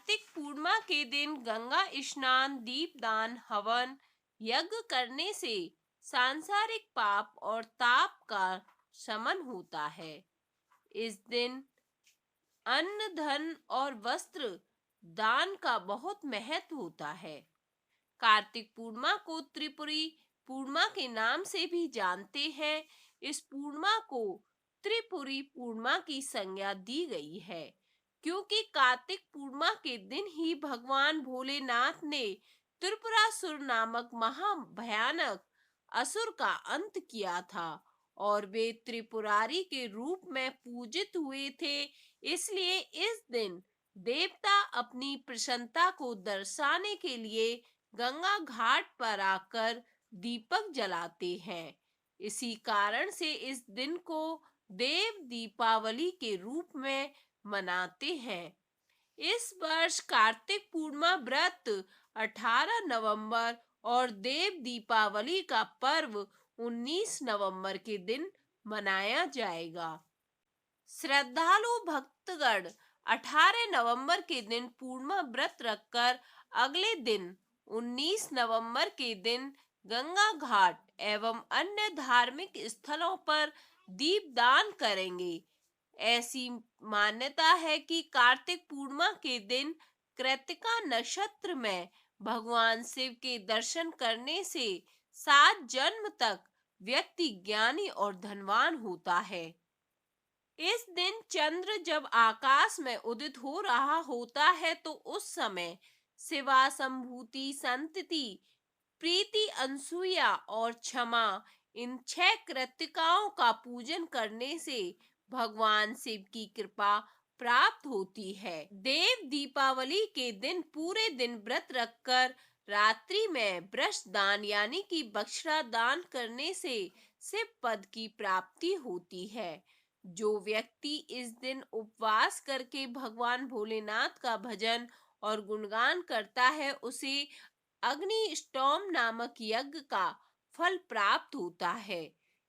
कार्तिक पूर्णिमा के दिन गंगा स्नान, दीपदान, हवन, यज्ञ करने से सांसारिक पाप और ताप का शमन होता है। इस दिन अन्न, धन और वस्त्र दान का बहुत महत्व होता है। कार्तिक पूर्णिमा को त्रिपुरी पूर्णिमा के नाम से भी जानते हैं। इस पूर्णिमा को त्रिपुरी पूर्णिमा की संज्ञा दी गई है, क्योंकि कार्तिक पूर्णिमा के दिन ही भगवान भोलेनाथ ने त्रिपुरासुर नामक महाभयानक असुर का अंत किया था और वे त्रिपुरारी के रूप में पूजित हुए थे। इसलिए इस दिन देवता अपनी प्रसन्नता को दर्शाने के लिए गंगा घाट पर आकर दीपक जलाते हैं। इसी कारण से इस दिन को देव दीपावली के रूप में मनाते हैं। इस वर्ष कार्तिक पूर्णिमा व्रत 18 नवंबर और देव दीपावली का पर्व 19 नवंबर के दिन मनाया जाएगा। श्रद्धालु भक्तगण 18 नवंबर के दिन पूर्णिमा व्रत रखकर अगले दिन 19 नवंबर के दिन गंगा घाट एवं अन्य धार्मिक स्थलों पर दीपदान करेंगे। ऐसी मान्यता है कि कार्तिक पूर्णिमा के दिन कृत्तिका नक्षत्र में भगवान शिव के दर्शन करने से 7 जन्म तक व्यक्ति ज्ञानी और धनवान होता है। इस दिन चंद्र जब आकाश में उदित हो रहा होता है तो उस समय शिवा, संभूति, संतति, प्रीति, अनसुया और क्षमा, इन 6 कृतिकाओं का पूजन करने से भगवान शिव की कृपा प्राप्त होती है। देव दीपावली के दिन पूरे दिन व्रत रखकर रात्रि में ब्रश दान यानी कि बछड़ा दान करने से शिव पद की प्राप्ति होती है। जो व्यक्ति इस दिन उपवास करके भगवान भोलेनाथ का भजन और गुणगान करता है उसे अग्नि स्टोम नामक यज्ञ का फल प्राप्त होता है।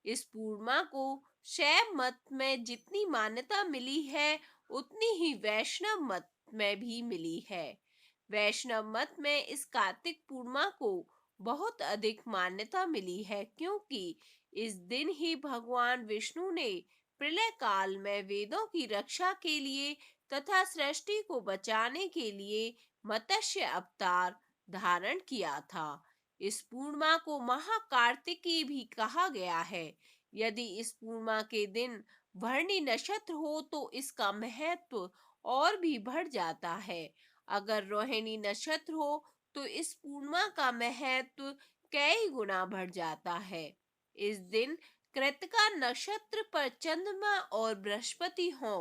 इस पूर्णिमा को शैव मत में जितनी मान्यता मिली है उतनी ही वैष्णव मत में भी मिली है। वैष्णव मत में इस कार्तिक पूर्णिमा को बहुत अधिक मान्यता मिली है, क्योंकि इस दिन ही भगवान विष्णु ने प्रलय काल में वेदों की रक्षा के लिए तथा सृष्टि को बचाने के लिए मत्स्य अवतार धारण किया था। इस पूर्णिमा को महाकार्तिकी भी कहा गया है। यदि इस पूर्णिमा के दिन भरणी नक्षत्र हो तो इसका महत्व और भी बढ़ जाता है। अगर रोहिणी नक्षत्र हो तो इस पूर्णिमा का महत्व कई गुना बढ़ जाता है। इस दिन कृत्तिका नक्षत्र पर चंद्रमा और बृहस्पति हो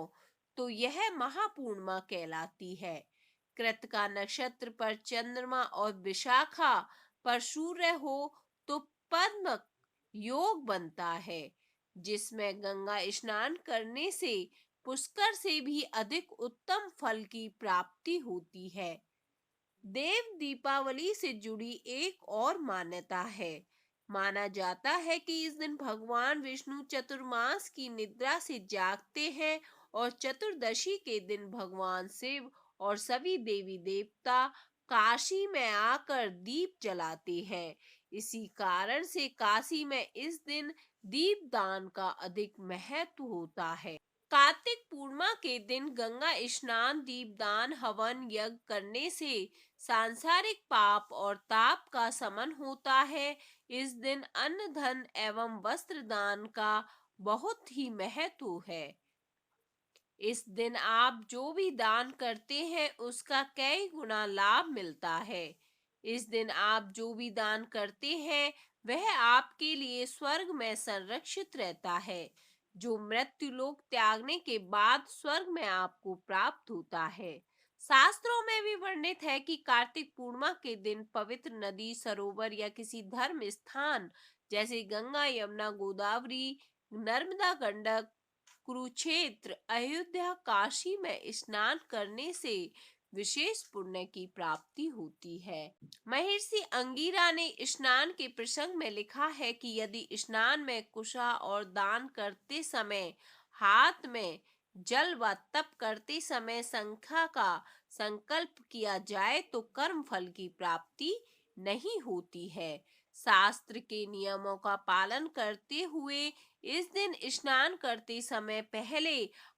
तो यह महापूर्णिमा कहलाती है। कृत्तिका नक्षत्र पर चंद्रमा और विशाखा पर सूर्य हो तो पद्म योग बनता है, जिसमें गंगा स्नान करने से पुष्कर से भी अधिक उत्तम फल की प्राप्ति होती है। देव दीपावली से जुड़ी एक और मान्यता है। माना जाता है कि इस दिन भगवान विष्णु चतुर्मास की निद्रा से जागते हैं और चतुर्दशी के दिन भगवान शिव और सभी देवी देवता काशी में आकर दीप जलाते हैं। इसी कारण से काशी में इस दिन दीपदान का अधिक महत्व होता है। कार्तिक पूर्णिमा के दिन गंगा स्नान, दीपदान, हवन, यज्ञ करने से सांसारिक पाप और ताप का शमन होता है। इस दिन अन्न, धन एवं वस्त्र दान का बहुत ही महत्व है। इस दिन आप जो भी दान करते हैं उसका कई गुना लाभ मिलता है। इस दिन आप जो भी दान करते हैं वह आपके लिए स्वर्ग में संरक्षित रहता है, जो मृत्यु लोक त्यागने के बाद स्वर्ग में आपको प्राप्त होता है। शास्त्रों में भी वर्णित है कि कार्तिक पूर्णिमा के दिन पवित्र नदी, सरोवर या किसी धर्म स्थान जैसे गंगा, यमुना, गोदावरी, नर्मदा, गंडक, कुरुक्षेत्र, अयोध्या, काशी में स्नान करने से विशेष पुण्य की प्राप्ति होती है। महर्षि अंगिरा ने स्नान के प्रसंग में लिखा है कि यदि स्नान में कुशा और दान करते समय हाथ में जल व तप करते समय संख्या का संकल्प किया जाए तो कर्म फल की प्राप्ति नहीं होती है। शास्त्र के नियमों का पालन करते हुए इस दिन स्नान करते समय पहले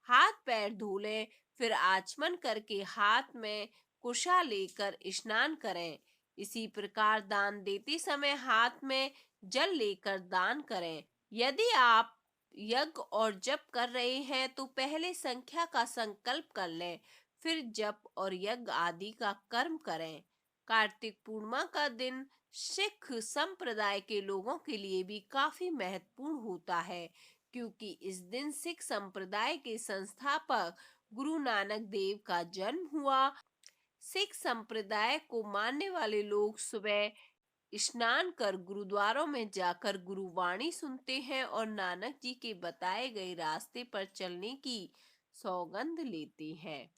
हाथ पैर धो लें, फिर आचमन करके हाथ में कुशा लेकर स्नान करें। इसी प्रकार दान देते समय हाथ में जल लेकर दान करें। यदि आप यज्ञ और जप कर रहे हैं तो पहले संख्या का संकल्प कर लें, फिर जप और यज्ञ आदि का कर्म करें। कार्तिक पूर्णिमा का दिन सिख संप्रदाय के लोगों के लिए भी काफी महत्वपूर्ण होता है, क्योंकि इस दिन सिख संप्रदाय के संस्थापक गुरु नानक देव का जन्म हुआ। सिख संप्रदाय को मानने वाले लोग सुबह स्नान कर गुरुद्वारों में जाकर गुरुवाणी सुनते हैं और नानक जी के बताए गए रास्ते पर चलने की सौगंध लेते हैं।